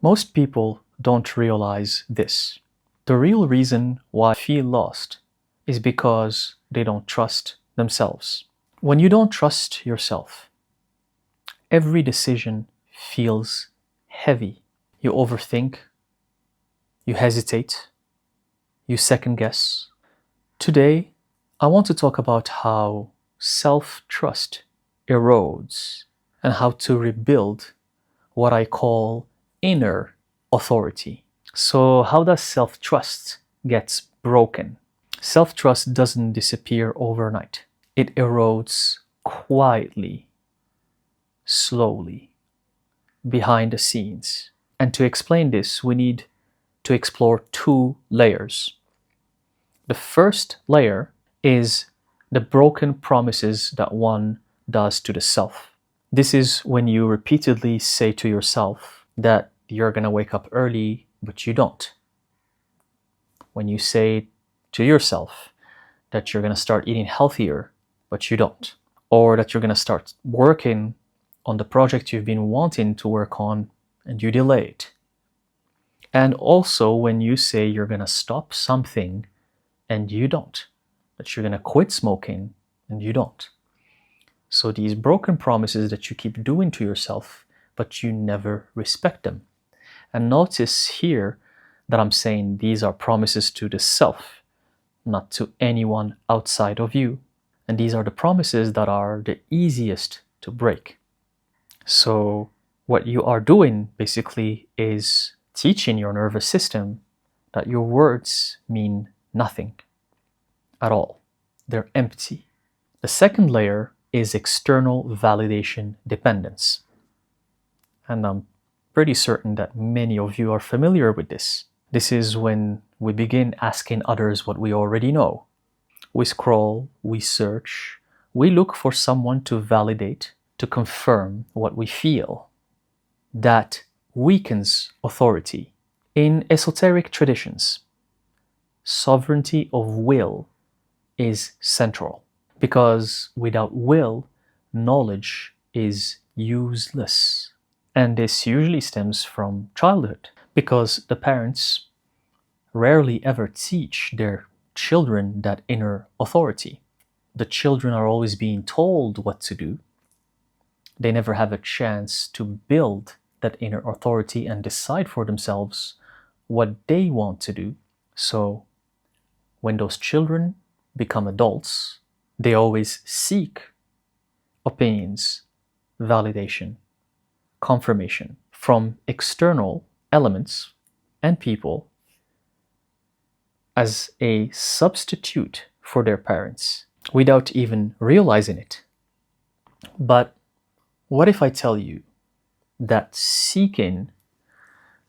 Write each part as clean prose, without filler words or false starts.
Most people don't realize this. The real reason why they feel lost is because they don't trust themselves. When you don't trust yourself, every decision feels heavy. You overthink, you hesitate, you second guess. Today, I want to talk about how self-trust erodes and how to rebuild what I call inner authority. So how does self-trust get broken? Self-trust doesn't disappear overnight. It erodes quietly, slowly, behind the scenes. And to explain this, we need to explore two layers. The first layer is the broken promises that one does to the self. This is when you repeatedly say to yourself that you're going to wake up early, but you don't. When you say to yourself that you're going to start eating healthier, but you don't. Or that you're going to start working on the project you've been wanting to work on and you delay it. And also when you say you're going to stop something and you don't. That you're going to quit smoking and you don't. So these broken promises that you keep doing to yourself, but you never respect them. And notice here that I'm saying these are promises to the self, not to anyone outside of you. And these are the promises that are the easiest to break. So what you are doing basically is teaching your nervous system that your words mean nothing at all. They're empty. The second layer is external validation dependence. And I'm pretty certain that many of you are familiar with this. This is when we begin asking others what we already know. We scroll, we search, we look for someone to validate, to confirm what we feel. That weakens authority. In esoteric traditions, sovereignty of will is central, because without will, knowledge is useless. And this usually stems from childhood, because the parents rarely ever teach their children that inner authority. The children are always being told what to do. They never have a chance to build that inner authority and decide for themselves what they want to do. So when those children become adults, they always seek opinions, validation, confirmation from external elements and people as a substitute for their parents without even realizing it. But what if I tell you that seeking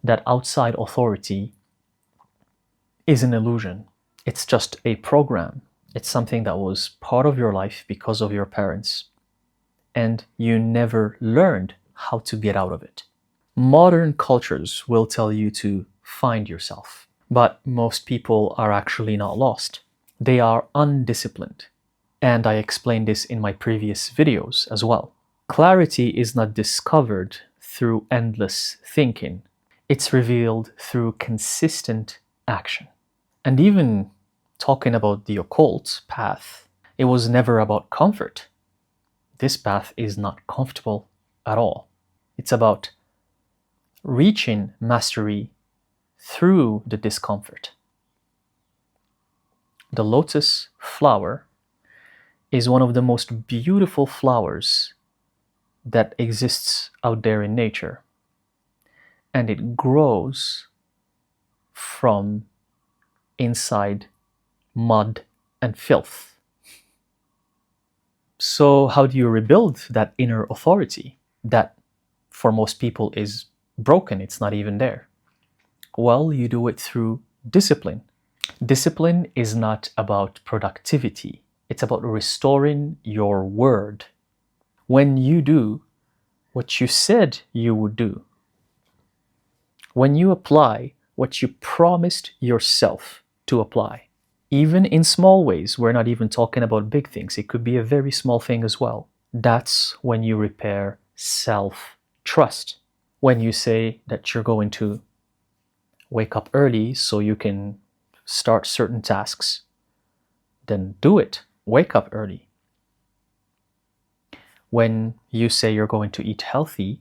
that outside authority is an illusion? It's just a program. It's something that was part of your life because of your parents, and you never learned how to get out of it. Modern cultures will tell you to find yourself, but most people are actually not lost. They are undisciplined, and I explained this in my previous videos as well. Clarity is not discovered through endless thinking. It's revealed through consistent action. And even talking about the occult path, it was never about comfort. This path is not comfortable at all. It's about reaching mastery through the discomfort. The lotus flower is one of the most beautiful flowers that exists out there in nature. And it grows from inside mud and filth. So how do you rebuild that inner authority that for most people is broken? It's not even there. Well, you do it through discipline. Discipline is not about productivity. It's about restoring your word. When you do what you said you would do, when you apply what you promised yourself to apply, even in small ways, we're not even talking about big things, it could be a very small thing as well, that's when you repair self-trust. When you say that you're going to wake up early so you can start certain tasks, then do it. Wake up early. When you say you're going to eat healthy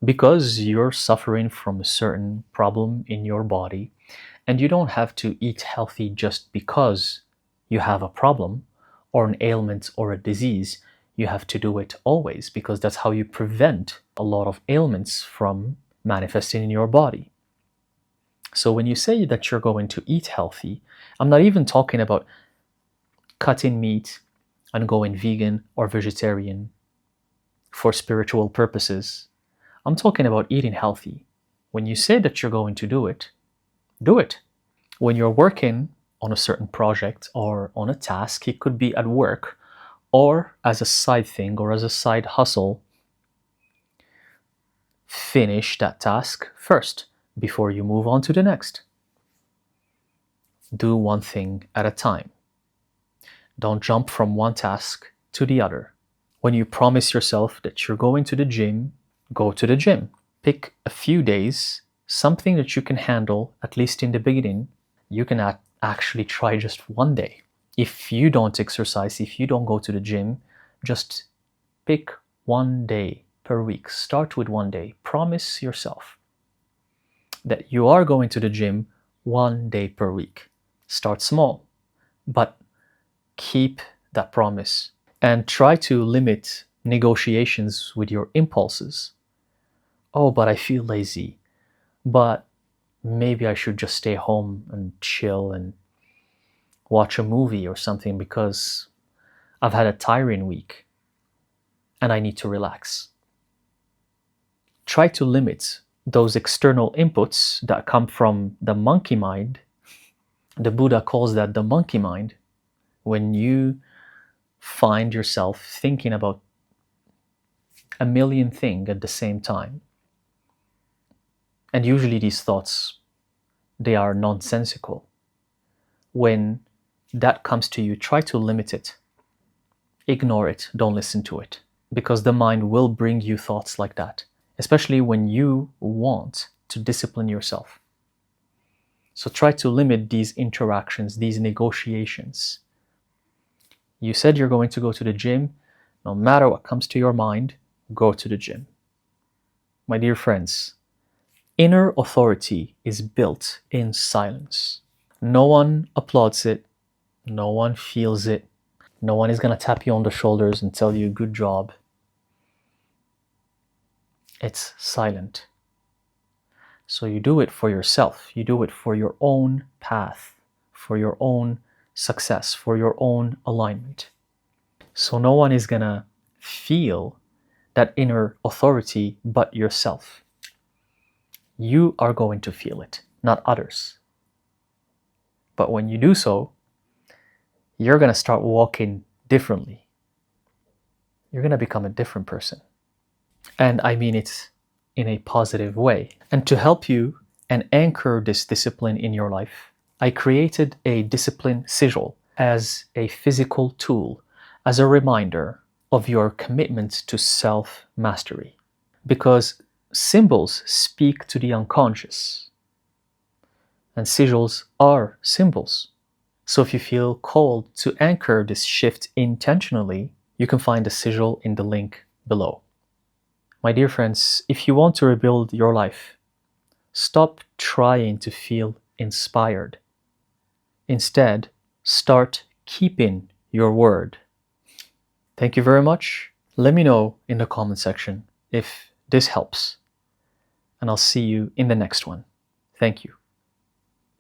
because you're suffering from a certain problem in your body, and you don't have to eat healthy just because you have a problem or an ailment or a disease. You have to do it always, because that's how you prevent a lot of ailments from manifesting in your body. So when you say that you're going to eat healthy, I'm not even talking about cutting meat and going vegan or vegetarian for spiritual purposes. I'm talking about eating healthy. When you say that you're going to do it, do it. When you're working on a certain project or on a task, it could be at work or as a side thing or as a side hustle, finish that task first before you move on to the next. Do one thing at a time. Don't jump from one task to the other. When you promise yourself that you're going to the gym, go to the gym. Pick a few days, something that you can handle, at least in the beginning. You can actually try just one day. If you don't exercise, if you don't go to the gym, just pick one day per week. Start with one day. Promise yourself that you are going to the gym one day per week. Start small, but keep that promise and try to limit negotiations with your impulses. Oh, but I feel lazy. But maybe I should just stay home and chill and watch a movie or something because I've had a tiring week and I need to relax. Try to limit those external inputs that come from the monkey mind. The Buddha calls that the monkey mind. When you find yourself thinking about a million things at the same time, and usually these thoughts, they are nonsensical. When that comes to you, try to limit it. Ignore it, don't listen to it, because the mind will bring you thoughts like that, especially when you want to discipline yourself. So try to limit these interactions, these negotiations. You said you're going to go to the gym. No matter what comes to your mind, go to the gym. My dear friends, inner authority is built in silence. No one applauds it. No one feels it. No one is going to tap you on the shoulders and tell you, good job. It's silent. So you do it for yourself. You do it for your own path, for your own success, for your own alignment. So no one is going to feel that inner authority but yourself. You are going to feel it, not others. But when you do so, you're going to start walking differently. You're going to become a different person. And I mean it in a positive way. And to help you and anchor this discipline in your life, I created a discipline sigil as a physical tool, as a reminder of your commitment to self-mastery. Because symbols speak to the unconscious, and sigils are symbols. So if you feel called to anchor this shift intentionally, you can find the sigil in the link below. My dear friends, if you want to rebuild your life, stop trying to feel inspired. Instead, start keeping your word. Thank you very much. Let me know in the comment section if this helps, and I'll see you in the next one. Thank you.